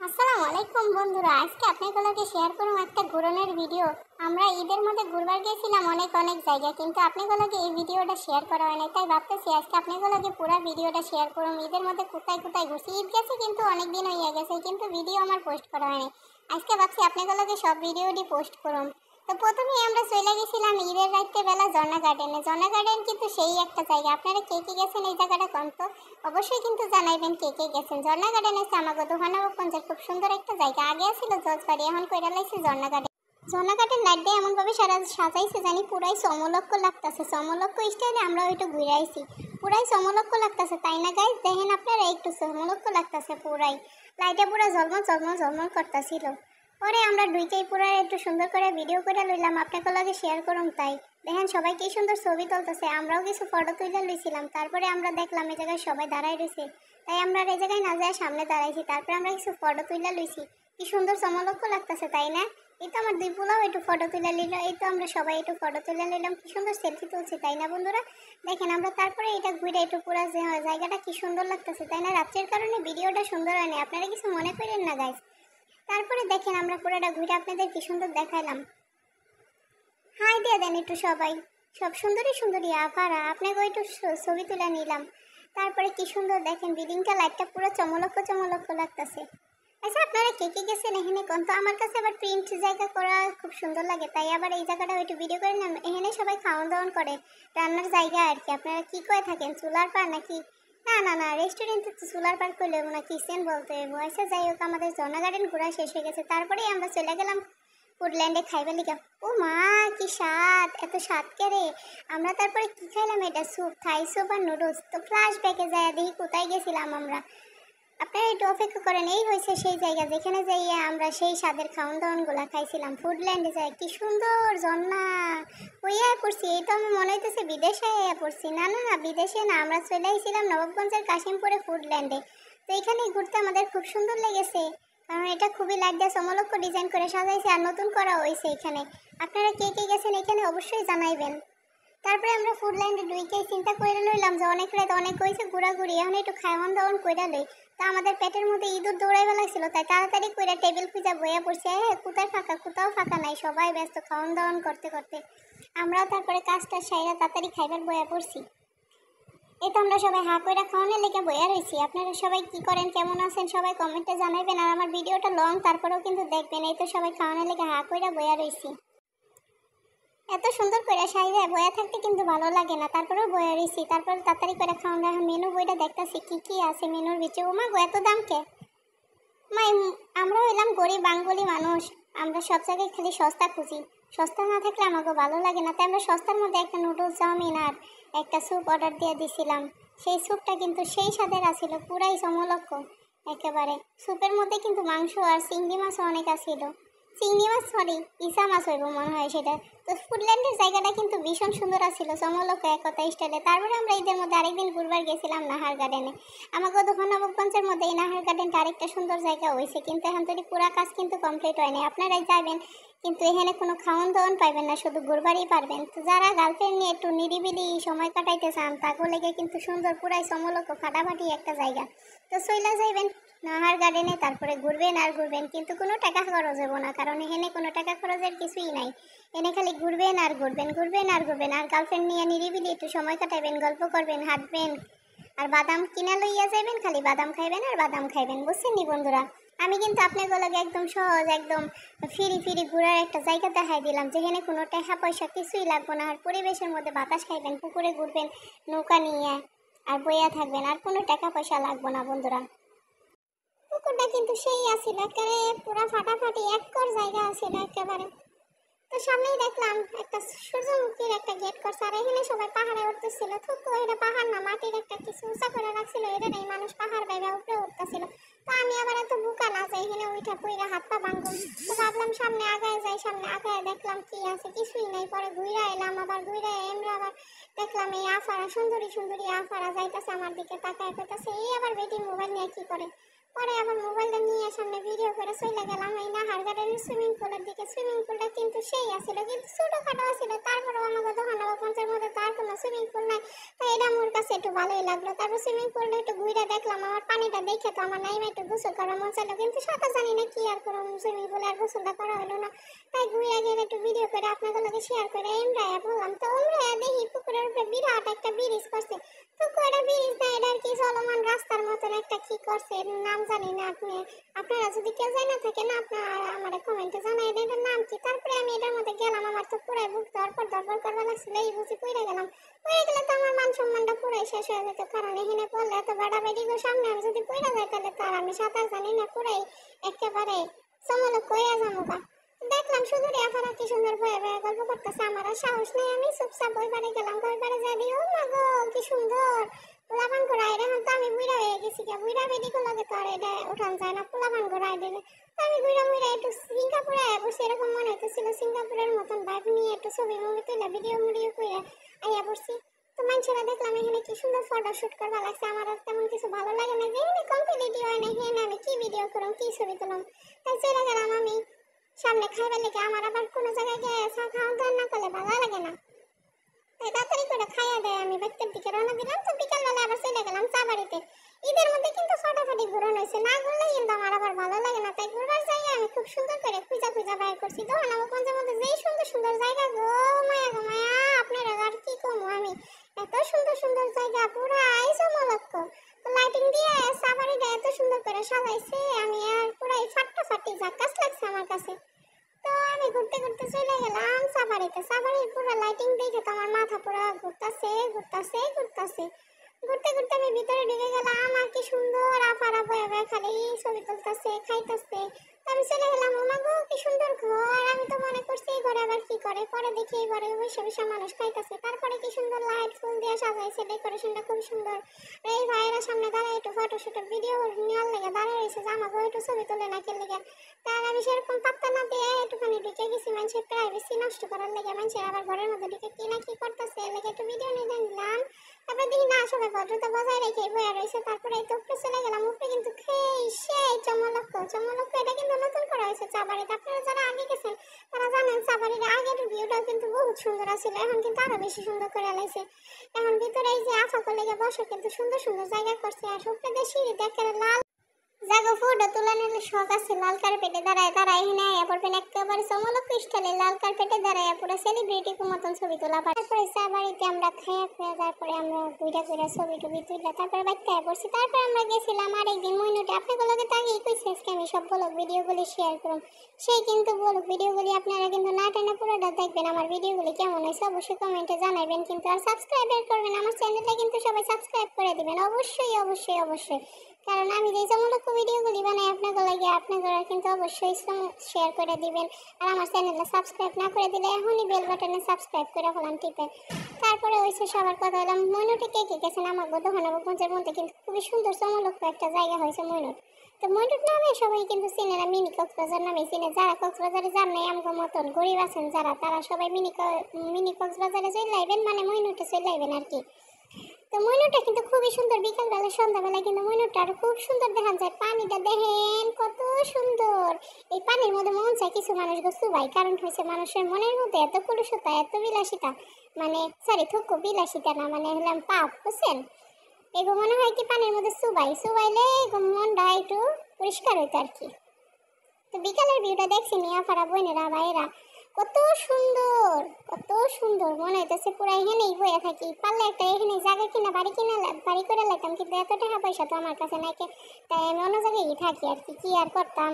আসসালামু আলাইকুম বন্ধুরা, আজকে আপনাদেরকে শেয়ার করব একটা ঘুরনের ভিডিও। আমরা ঈদের মধ্যে ঘুরবার গেছিলাম অনেক জায়গায়, কিন্তু আপনাদেরকে এই ভিডিওটা শেয়ার করা হয় না, তাই ভাবতেছি আজকে আপনাদেরকে পুরো ভিডিওটা শেয়ার করব। ঈদের মধ্যে কোথায় কোথায় ঘুরছি, ঈদ গেছে কিন্তু অনেক দিন হয়ে গেছে, কিন্তু ভিডিও আমার পোস্ট করা হয়নি। আজকে ভাবছি আপনাদেরকে সব ভিডিওটি পোস্ট করব। তো প্রথমেই আমরা চলে গেছিলাম ঈদের রাত্রে বেলা ঝর্ণা গার্ডেনে। ঝর্ণা গার্ডেন কিন্তু সেই একটা জায়গা, আপনারা কে কে গেছেন এই জায়গাটা কোন তো অবশ্যই কিন্তু জানাইবেন কে কে গেছেন। ঝর্ণা গার্ডেন হচ্ছে আমাকে দোহানগঞ্জের খুব সুন্দর একটা জায়গা। আগে ছিল জজবাড়ি, এখন কইরা লাইছে ঝর্ণা গার্ডেন। ঝর্ণা গার্ডেন লাইট দিয়ে এমনভাবে সাজাইছে জানি পুরাই সমলক্ষ লাগতেছে। সমলক্ষ স্টাইলে আমরা ওইটা ঘুরে আইছি, পুরাই সমলক্ষ লাগতেছে, তাই না গাইজ? দেখেন আপনারা একটু সমলক্ষ লাগতেছে, পুরাই লাইটে পুরা ঝলমল করতেছিল। পরে আমরা দুইটাই পুরা একটু সুন্দর করে ভিডিও করে লইলাম, আপনাকে লগে শেয়ার করুন। তাই দেখেন সবাই কি সুন্দর ছবি তুলতেছে, আমরাও কিছু ফটো তুলে লইছিলাম। তারপরে আমরা দেখলাম এই জায়গায় সবাই দাঁড়াই রয়েছে, তাই আমরা এই জায়গায় না যায় সামনে দাঁড়াইছি। তারপরে আমরা কিছু ফটো তুলে লইছি, কি সুন্দর সমলক্ষ লাগতেছে, তাই না? এই তো আমার দুই পোলাও একটু ফটো তুলে নিল, এই তো আমরা সবাই একটু ফটো তুলে নিলাম, কি সুন্দর সেলফি তুলছি, তাই না বন্ধুরা? দেখেন আমরা তারপরে এটা ঘুরে একটু পুরা জায়গাটা কি সুন্দর লাগতেছে, তাই না? রাত্রের কারণে ভিডিওটা সুন্দর হয়নি, আপনারা কিছু মনে করেন না গাইজ। তারপরে দেখেন আমরা পুরোটা ঘুরে আপনাদের কি সুন্দর দেখাইলাম। হাই দিয়ে দেন একটু সবাই, সব সুন্দরী আভারা আপনাকে একটু ছবি তুলে নিলাম। তারপরে কি সুন্দর দেখেন বিল্ডিংটা, লাইটটা পুরো চমলক্ষ লাগতেছে। আচ্ছা আপনারা কে কে গেছেন এখানে কোন তো? আমার কাছে আবার প্রিন্ট জায়গা করা খুব সুন্দর লাগে, তাই আবার এই জায়গাটা একটু ভিডিও করে না। এখানে সবাই খাওয়ান দাওয়ান করে, রান্নার জায়গা আর কি। আপনারা কি করে থাকেন, চুলার পার নাকি? না রেস্টুরেন্টে তো চুলার পার করলে না, কিচেন বলতে বয়সে। যাই হোক, আমাদের ঝর্ণা গার্ডেন ঘোরা শেষ হয়ে গেছে, তারপরেই আমরা চলে গেলাম ফুডল্যান্ডে খাইবার লিখা। ও মা, কি স্বাদ, এত স্বাদ কে রে! আমরা তারপরে কি খাইলাম, এটা স্যুপ, থাই স্যুপ আর নুডলস। তো ফ্ল্যাশ ব্যাকে যায় দেখি কোথায় গেছিলাম আমরা। আপনারা একটু অপেক্ষা করেন, এই হয়েছে সেই জায়গা যেখানে যাইয়া আমরা সেই স্বাদের খাওয়ান দাওয়ানগুলা খাইছিলাম। ফুডল্যান্ডে যাই, কি সুন্দর ঝর্ণা হইয়া পড়ছি। এই তো আমি মনে হইতেছে বিদেশে পড়ছি। না বিদেশে না, আমরা চলে আইছিলাম নবাবগঞ্জের কাশিমপুরে ফুডল্যান্ডে। তো এখানে ঘুরতে আমাদের খুব সুন্দর লেগেছে, কারণ এটা খুবই লাইট দিয়ে সমলক্ষ ডিজাইন করে সাজাইছে আর নতুন করা হয়েছে এখানে। আপনারা কে কে গেছেন এখানে অবশ্যই জানাইবেন। তারপরে আমরা ফুডল্যান্ডে ঢুকে চিন্তা করে লইলাম যে অনেক রাত অনেক হয়েছে ঘোরাঘুরি, এখন একটু খাওয়ান দাওয়ান করে লই। তা আমাদের পেটের মধ্যে ইঁদুর দৌড়াইবা লাগছিল, তাই তাড়াতাড়ি করে টেবিল খুঁজা বইয়া পড়ছে। কোথায় ফাঁকা, কোথাও ফাঁকা নাই, সবাই ব্যস্ত খাওয়ান দাওয়ান করতে করতে। আমরাও তারপরে কাজটা সাইরা তাড়াতাড়ি খাইবার বইয়া পড়ছি। এই তো আমরা সবাই হা কইরা খাওয়ানোর লেগে বইয়া রয়েছি। আপনারা সবাই কি করেন, কেমন আছেন সবাই কমেন্টে জানাবেন। আর আমার ভিডিওটা লং, তারপরেও কিন্তু দেখবেন। এই তো সবাই খাওয়ানোর লেগে হা কইরা বইয়া রয়েছি। এত সুন্দর করে সাইজে বয়া থাকতে কিন্তু ভালো লাগে না, তারপরেও বয়া রয়েছি। তারপরে তাড়াতাড়ি করে খাওয়া মেনু বইটা দেখতেছি কি কি আছে মেনুর ভিতরে। ওমা গো, এত দাম কে! মাই, আমরা হইলাম গরিব বাঙালি মানুষ, আমরা সব জায়গায় খালি সস্তা খুঁজি। সস্তা না থাকলে আমাকে ভালো লাগে না, তাই আমরা সস্তার মধ্যে একটা নুডলস, চাউমিন আর একটা স্যুপ অর্ডার দিয়ে দিছিলাম। সেই স্যুপটা কিন্তু সেই স্বাদের আছিল, পুরাই সমলক্ষ একেবারে। স্যুপের মধ্যে কিন্তু মাংস আর চিংড়ি মাছও অনেক আছিল। চিংড়ি মাছ, সরি ইসা মাছ হইব মনে হয় সেটা। তো ফুডল্যান্ডের জায়গাটা কিন্তু ভীষণ সুন্দর আছিল, সমলক্ষ এক কথা স্টাইলে। তারপরে আমরা ঈদের মধ্যে আরেকদিন ঘুরবার গেছিলাম নাহার গার্ডেনে। আমাকে তখন নবাবগঞ্জের মধ্যে এই নাহার গার্ডেনটা আরেকটা সুন্দর জায়গা হয়েছে, কিন্তু এখন তৈরি পুরা কাজ কিন্তু কমপ্লিট হয়নি। আপনারাই যাবেন, কিন্তু এখানে কোনো খাওয়ান দাওয়ান পাইবেন না, শুধু ঘুরবারই পারবেন। তো যারা গার্লফ্রেন্ড নিয়ে একটু নিরিবিলি সময় কাটাইতে চান, তাকে লেগে কিন্তু সুন্দর পুরাই সমলক্ষ ফাটাফাটি একটা জায়গা। তো চইলা যাইবেন নাহার গার্ডেনে, তারপরে ঘুরবেন আর ঘুরবেন, কিন্তু কোনো টাকা খরচ হবো না, কারণ এখানে কোনো টাকা খরচের কিছুই নাই। এনে খালি ঘুরবেন আর ঘুরবেন। আর গার্লফ্রেন্ড নিয়ে নিরিবিলি একটু সময় কাটাইবেন, গল্প করবেন, হাঁটবেন, আর বাদাম কিনা লইয়া যাইবেন, খালি বাদাম খাইবেন আর বাদাম খাইবেন। বুঝছেন নি বন্ধুরা? আমি কিন্তু আপনাদের লগে একদম সহজ, একদম ফিরি ঘুরার একটা জায়গা দেখাই দিলাম, যেখানে কোনো টাকা পয়সা কিছুই লাগবে না। আর পরিবেশের মধ্যে বাতাস খাইবেন, পুকুরে ঘুরবেন নৌকা নিয়ে, আর বইয়া থাকবেন, আর কোনো টাকা পয়সা লাগবে না বন্ধুরা। পুকুরটা কিন্তু সেই আছিল, একেবারে পুরা ফাটাফাটি একর জায়গা আছিল একেবারে। তো সামনেই দেখলাম একটা সূর্যমুখীর একটা গেট করছে, আর এখানে সবাই পাহাড়ে উঠতেছিল। তো এটা পাহাড় না, মাটির একটা কিছু উঁচা করে রাখছিল, এটা নেই মানুষ পাহাড় বাইরে উপরে উঠতেছিল। তো আমি আবার এত বুকা না যে এখানে উঠা পুইরা হাত পা ভাঙবো। তো ভাবলাম সামনে আগায় যাই, সামনে আগায় দেখলাম কি আছে, কিছুই নাই। পরে ঘুরা এলাম, আবার ঘুরা আমরা আবার দেখলাম এই আফারা, সুন্দরী আফারা যাইতেছে আমার দিকে তাকায় কইতাছে, এই আবার বেটির মোবাইল নিয়ে কি করে। পরে আবার মোবাইলটা নিয়ে সামনে ভিডিও করে চলে গেলাম এই নাহার গার্ডেনের সুইমিং পুলের দিকে। সুইমিং পুলটা কিন্তু সেই আছিল, কিন্তু ছোটখাটো আছিল। তারপরেও আমাকে তখন পঞ্চের মধ্যে তার কোনো সুইমিং পুল নাই, তাই এটা আমার কাছে একটু ভালোই লাগলো। তারপর সুইমিং পুলটা একটু ঘুরে দেখলাম, আমার পানিটা দেখে তো আমার নাইমা একটু গোসল করার মন চাইলো, কিন্তু সাঁতার জানি না কি আর করো, সুইমিং পুলে আর গোসলটা করা হলো না। তাই ঘুরে গেলে একটু ভিডিও করে আপনাদের শেয়ার করে আমরা বললাম। তো আমরা দেখি পুকুরের উপরে বিরাট একটা ব্রিজ করছে। তো কয়টা ব্রিজ না, এটা আর কি চলমান রাস্তার মতন একটা কি করছে, নাম জানি না। আপনারা যদি কেউ জানা থাকেন আপনারা আমার কমেন্টে জানাই দেন এটার নাম কি। তারপরে আমি এটার মধ্যে গেলাম, আমার তো পুরাই বুক দরপর করবার লাগছিল, এই বুঝি পড়ে গেলাম। পড়ে গেলে তো আমার মান সম্মানটা পুরাই শেষ হয়ে যেত, কারণ এখানে পড়লে এত বাড়াবাড়ি গো সামনে আমি যদি পড়ে যাই তাহলে তো আর আমি সাঁতার জানি না, পুরাই একেবারে চমলক কইয়া যাবো। দেখলাম শুধু রেফারা কি সুন্দর ভয়ে ভয়ে গল্প করতেছে, আমার আর সাহস নেই, আমি চুপচাপ ওই পারে গেলাম। ওই পারে যাই দিই, ও মা গো কি সুন্দর পোলাপান ঘোরাই। এখন তো আমি বুড়া হয়ে গেছি, বুড়া বেডিকে লাগে তো আর এটা উঠান যায় না, পোলাপান ঘোরাই দিলে। তো আমি বুড়া মুড়া একটু সিঙ্গাপুরে বসে এরকম মনে হইতেছিল, সিঙ্গাপুরের মতন ভাইব নিয়ে একটু ছবি মুভি তুলে ভিডিও মুডিও করে আইয়া পড়ছি। তো মানুষেরা দেখলাম এখানে কি সুন্দর ফটো শুট করবা লাগছে, আমার আর তেমন কিছু ভালো লাগে না, যে এখানে কমপ্লিটই হয় না, এখানে আমি কি ভিডিও করলাম কি ছবি তুলাম। তাই চলে গেলাম আমি সামনে খাইবার লেগে। আমার আবার কোনো জায়গায় গিয়ে চা খাওয়া দাওয়া না করলে ভালো লাগে না, তাই তাড়াতাড়ি করে খাইয়া দেয় আমি বাচ্চার দিকে রওনা দিলাম। তো বিকালবেলা আবার চলে গেলাম চা বাড়িতে। ঈদের মধ্যে কিন্তু ফাটাফাটি ঘুরানো হয়েছে, না ঘুরলে কিন্তু আমার আবার ভালো লাগে না, তাই ঘুরবার জায়গা আমি খুব সুন্দর করে খুঁজা বাইর করছি। তখন আমার পঞ্চের মধ্যে যেই সুন্দর সুন্দর জায়গা গো মায়া গো মায়া, আপনারা আর কি কমো আমি, এত সুন্দর সুন্দর জায়গা পুরাই চমলক্ষ। তো লাইটিং দিয়ে চা বাড়িটা এত সুন্দর করে সাজাইছে, আমি আর পুরাই ফাটাফাটি জাকাস লাগছে আমার কাছে। তো আমি ঘুরতে ঘুরতে চলে গেলাম সাফারিতে। সাফারির পুরো লাইটিং দেখে তো আমার মাথা পুরো ঘুরতাছে ঘুরতাছে ঘুরতাছে। ঘুরতে ঘুরতে আমি ভিতরে ঢুকে গেলাম, আর কি সুন্দর আফারা বয়ে বয়ে খালি ছবি তুলতেছে খাইতেছে। তো আমি চলে গেলাম, ওমা গো কি সুন্দর ঘর। আমি তো মনে করছি এই ঘরে আবার কি করে, পরে দেখি এই ঘরে বসে বসে মানুষ খাইতেছে। তারপরে কি সুন্দর লাইট ফুল দিয়ে সাজাইছে, ডেকোরেশনটা খুব সুন্দর। এই ভাইয়েরা সামনে দাঁড়ায় একটু ফটোশুট ভিডিও নেওয়ার লেগে দাঁড়ায় রয়েছে, যে আমাকে একটু ছবি তুলে না কে লেগে। তার আমি সেরকম পাত্তা না দিয়ে একটুখানি ঢুকে গেছি, মানুষের প্রাইভেসি নষ্ট করার লেগে। মানুষের আবার ঘরের মধ্যে ঢুকে কি না কি করতেছে লেগে একটু ভিডিও নিয়ে নিলাম। তারপরে দেখি না সবাই ভদ্রতা বজায় রেখে বয়ে রয়েছে। তারপরে এই তো উপরে চলে গেলাম, উপরে কিন্তু সেই চমলক্ষ চমলক্ষ। এটা কিন্তু নতুন করা হয়েছে চা বাড়িতে। আপনারা যারা আগে গেছেন তারা জানেন চা বাড়ির আগের ভিউটা কিন্তু বহুত সুন্দর ছিল, এখন কিন্তু আরো বেশি সুন্দর করে লাইছে। এখন ভিতরে এই যে আফা লেগে বসে কিন্তু সুন্দর সুন্দর জায়গা করছে। আর উপরে সিঁড়ি দেখে লাল জাগো ফটো তোলানোর শখ আছে, লাল কার্পেটে দাঁড়ায় এখানে আয়া পড়বেন একেবারে চমলক্ষ স্টাইলে লাল কার্পেটে দাঁড়ায় পুরো সেলিব্রিটির মতন ছবি তোলা। তারপরে চা বাড়িতে আমরা খাইয়া তারপরে আমরা ঘুরে ঘুরে ছবি টবি তুললা, তারপরে বাচ্চা পড়ছি। তারপরে আমরা গেছিলাম আরেকদিন মইনুটে। আপনাগুলোকে তো আগেই কইছি আজকে আমি সব ব্লগ ভিডিওগুলি শেয়ার করুন, সেই কিন্তু ব্লগ ভিডিওগুলি আপনারা কিন্তু না টানা পুরোটা দেখবেন। আমার ভিডিওগুলি কেমন হয়েছে অবশ্যই কমেন্টে জানাবেন, কিন্তু আর সাবস্ক্রাইব করবেন আমার চ্যানেলটা, কিন্তু সবাই সাবস্ক্রাইব করে দিবেন অবশ্যই অবশ্যই অবশ্যই। কারণ আমি যে চমলক্ষ ভিডিওগুলি বানাই আপনারা কিন্তু অবশ্যই শেয়ার করে দিবেন। আর আমার চ্যানেলটা সাবস্ক্রাইব না করে দিলে এখনই বেল বাটনে সাবস্ক্রাইব করে ফেলান টিপে। তারপরে হয়েছে সবার কথা হলাম মইনুটে কে কে গেছেন আমার দোকানগঞ্জের মধ্যে কিন্তু খুবই সুন্দর চমলক্ষ একটা জায়গা হয়েছে মইনুট। তো মইনুট নামে সবাই কিন্তু চিনে না, মিনি কক্সবাজার নামে চিনে। যারা কক্সবাজারে যান নাই আমার মতন গরিব আছেন যারা, তারা সবাই মিনি কক্সবাজারে চলে আইবেন, মানে মইনুটে চলে আইবেন আর কি। তো মইনুটটা কিন্তু খুবই সুন্দর, বিকালবেলা সন্ধ্যাবেলা কিন্তু মইনুটটা আরো খুব সুন্দর দেখা যায়। পানিটা দেখেন কত সুন্দর, এই পানির মধ্যে মন চায় কিছু মানুষ গোসু ভাই, কারণ হয়েছে মানুষের মনের মধ্যে এত কলুষতা এত বিলাসিতা, মানে সরি থুকু বিলাসিতা না, মানে হলাম পাপ বুঝছেন। এগো মনে হয় কি পানির মধ্যে সুবাইলে মনটা একটু পরিষ্কার হইতো আর কি। তো বিকালের ভিউটা দেখছি নিয়া ফারা বোনেরা ভাইয়েরা কত সুন্দর কত সুন্দর, মনে হইতেছে পুরো এখানেই বয়ে থাকি। পারলে একটা এখানে জায়গা কিনা বাড়ি করে লাইতাম, কিন্তু এত টাকা পয়সা তো আমার কাছে নাই, তাই আমি অন্য জায়গায় থাকি আর কি আর করতাম।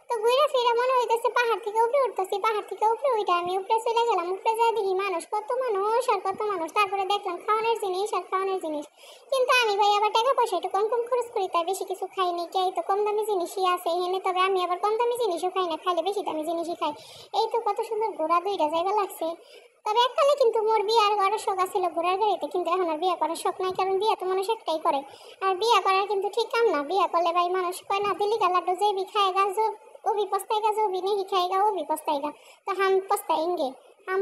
তো ঘুরে ফিরে মনে হইতেছে পাহাড় থেকে উপরে উঠতেছি, পাহাড় থেকে উপরে উঠে আমি উপরে চলে গেলাম। উপরে যাই দেখি মানুষ কত মানুষ আর কত মানুষ। তারপরে দেখলাম খাওয়ানোর জিনিস আর খাওয়ানোর জিনিস, কিন্তু আমি ভাই আবার টাকা পয়সা একটু কম কম খরচ করি, তাই বেশি কিছু খাইনি। কে তো কম দামি জিনিসই আছে এখানে, তবে আমি আবার কম দামি জিনিসও খাই না, খাইলে বেশি দামি জিনিসই খাই। এই তো কত সুন্দর ঘোরা দুইটা জায়গা লাগছে। তবে এককালে কিন্তু মোর বিয়ার করার শখ আছিল ঘোড়ার গাড়িতে, কিন্তু এখন আর বিয়ে করার শখ নাই, কারণ বিয়ে তো মানুষ একটাই করে। আর বিয়ে করার কিন্তু ঠিক কাম না, বিয়ে করলে ভাই মানুষ কয় না দিলি গা লাড্ডু যে বি খাएगा जो भी पछताएगा, जो भी नहीं खाएगा वो भी पछताएगा। तो हम पछताएंगे, हम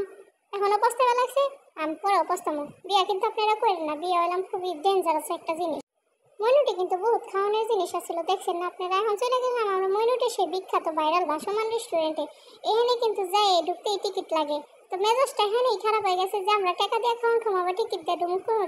এখনো পছতাবা লাগছে, আমি পরেও পছতামো। বিয়ে কিন্তু আপনারা করেন না, বিয়ে হইলাম খুবই ডেঞ্জারাস একটা জিনিস। মইনুটে কিন্তু বহুত খাওয়ানোর জিনিস আছিল, দেখছেন না আপনারা। এখন চলে গেলাম আমরা মইনুটে সেই বিখ্যাত ভাইরাল ভাসমান রেস্টুরেন্টে। এখানে কিন্তু যাই ঢুকতেই টিকিট লাগে। তো মেজাজটা এখানেই খারাপ হয়ে গেছে যে আমরা টাকা দিয়ে খাওয়ান খাওয়াবো টিকিট দিয়ে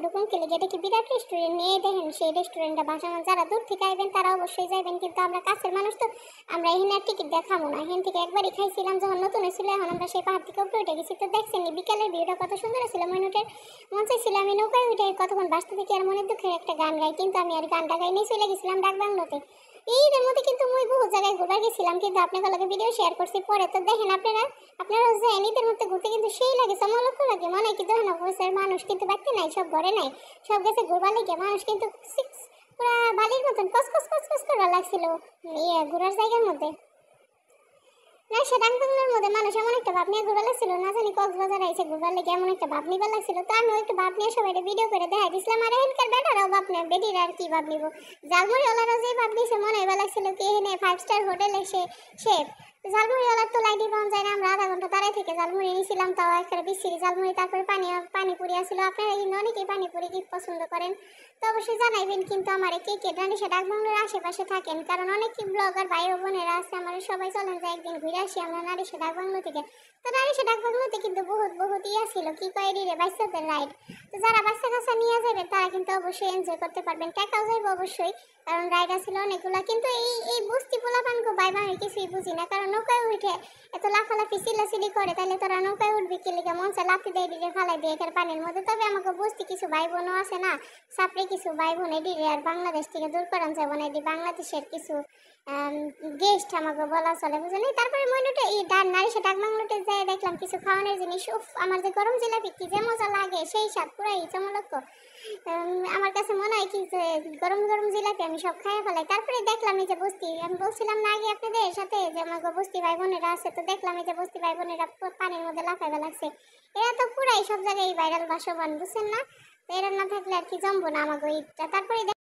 ঢুকুন খেলে, এটা কি বিরাট রেস্টুরেন্ট নিয়ে দেখেন সেই রেস্টুরেন্টটা ভাসমান। যারা দূর থেকে আসবেন তারা অবশ্যই যাবেন, কিন্তু আমরা কাছের মানুষ তো আমরা এখানে আর টিকিট দিয়ে খাবো না। এখান থেকে একবারই খাইছিলাম যখন নতুন ছিল, এখন আমরা সেই পাহাড় থেকে উপরে উঠে গেছি। তো দেখছেন বিকালের ভিউটা কত সুন্দর ছিল মইনুটের। মন চাইছিল আমি নৌকায় উঠে কতক্ষণ বাসতে থেকে আর মনের দুঃখের একটা গান গাই, কিন্তু আমি আর গানটা গাই নিয়ে চলে গেছিলাম ডাক বাংলোতে। এইটার মধ্যে কিন্তু মুই বহু জায়গায় ঘুরবার গেছিলাম, কিন্তু আপনাদের ভিডিও শেয়ার করছি পরে। তো দেখেন আপনারা যান ঈদের মধ্যে ঘুরতে, কিন্তু সেই লাগে চমলক্ষ লাগে। মনে হয় কি দেখেন অবশ্যই মানুষ কিন্তু বাড়তে নাই, সব ঘরে নাই, সব গেছে ঘুরবার লেগে। মানুষ কিন্তু পুরা বালির মতন কস করা লাগছিল ঘোরার জায়গার মধ্যে। না সে ডাকবাংলোর মধ্যে মানুষ এমন একটা ভাব নিয়ে ঘুরা লাগছিল, না জানি কক্সবাজার আইসে ঘুরবার লেগে এমন একটা ভাব নিবার লাগছিল। তো আমি একটু ভাব নিয়ে সবাই ভিডিও করে দেখাই দিছিলাম। আর এখানকার বেটারাও ভাব নেই, বেটিরা আর কি ভাব নিব। ঝালমুড়িওয়ালারাও যে ভাব দিয়েছে মনে হয় লাগছিল কি এখানে 5 স্টার হোটেলে সে শেফ। ঝালমুড়িওয়ালার তো লাইটই পাওয়া যায় না, আমরা আধা ঘন্টা দাঁড়াই থেকে ঝালমুড়ি নিয়েছিলাম, তাও একটা বিচ্ছিরি ঝালমুড়ি। তারপরে পানিপুরি আসছিল। আপনারা কিন্তু অনেকেই পানিপুরি কি পছন্দ করেন তো অবশ্যই জানাইবেন। কিন্তু আমার কে কে রানিশা ডাকবাংলোর আশেপাশে থাকেন, কারণ অনেক ব্লগার ভাই ও বোনেরা আছে আমার, সবাই চলেন যে একদিন ঘুরে আসি আমরা নারিশা ডাকবাংলো থেকে। তো নারিশা ডাকবাংলোতে কিন্তু বহুত ইয়া ছিল, কি কয় রে বাচ্চাদের রাইড। তো যারা বাচ্চা কাচ্চা নিয়ে যাবেন তারা কিন্তু অবশ্যই এনজয় করতে পারবেন, টাকাও যাইবে অবশ্যই, কারণ রাইড ছিল অনেকগুলা। কিন্তু এই বস্তি পোলাপানকে বাইবা আমি কিছুই বুঝি না, কারণ নৌকায় উঠে এত লাফালাফি চিল্লাচিল্লি করে, তাহলে তোরা নৌকায় উঠবি কি লিগে? মন চায় লাফি দিয়ে দিলে ফালাই দিয়ে এখানে পানির মধ্যে। তবে আমাকে বস্তি কিছু ভাই বোনও আছে না, সাপড়ে কিছু ভাই বোন এদিকে আর বাংলাদেশ থেকে দূর করান যাবো না, এটি বাংলাদেশের কিছু গেস্ট আমাকে বলা চলে, বুঝলেন। তারপরে মইনুটে এই নারিশা ডাকবাংলোতে যাই দেখলাম কিছু খাওয়ানোর জিনিস। উফ, আমার যে গরম জিলাপি কি যে মজা লাগে, সেই স্বাদ পুরাই চমলক্ষ। আমার কাছে মনে হয় কি যে গরম গরম জিলাপি আমি সব খাইয়ে ফেলাই। তারপরে দেখলাম এই যে বস্তি, আমি বলছিলাম না আগে আপনাদের সাথে যে আমার বস্তি ভাই বোনেরা আছে, তো দেখলাম এই যে বস্তি ভাই বোনেরা পানির মধ্যে লাফাইবা লাগছে। এরা তো পুরাই সব জায়গায় ভাইরাল ভাসমান, বুঝছেন না? তো এরা না থাকলে আর কি জমবো না আমাকে ঈদটা। তারপরে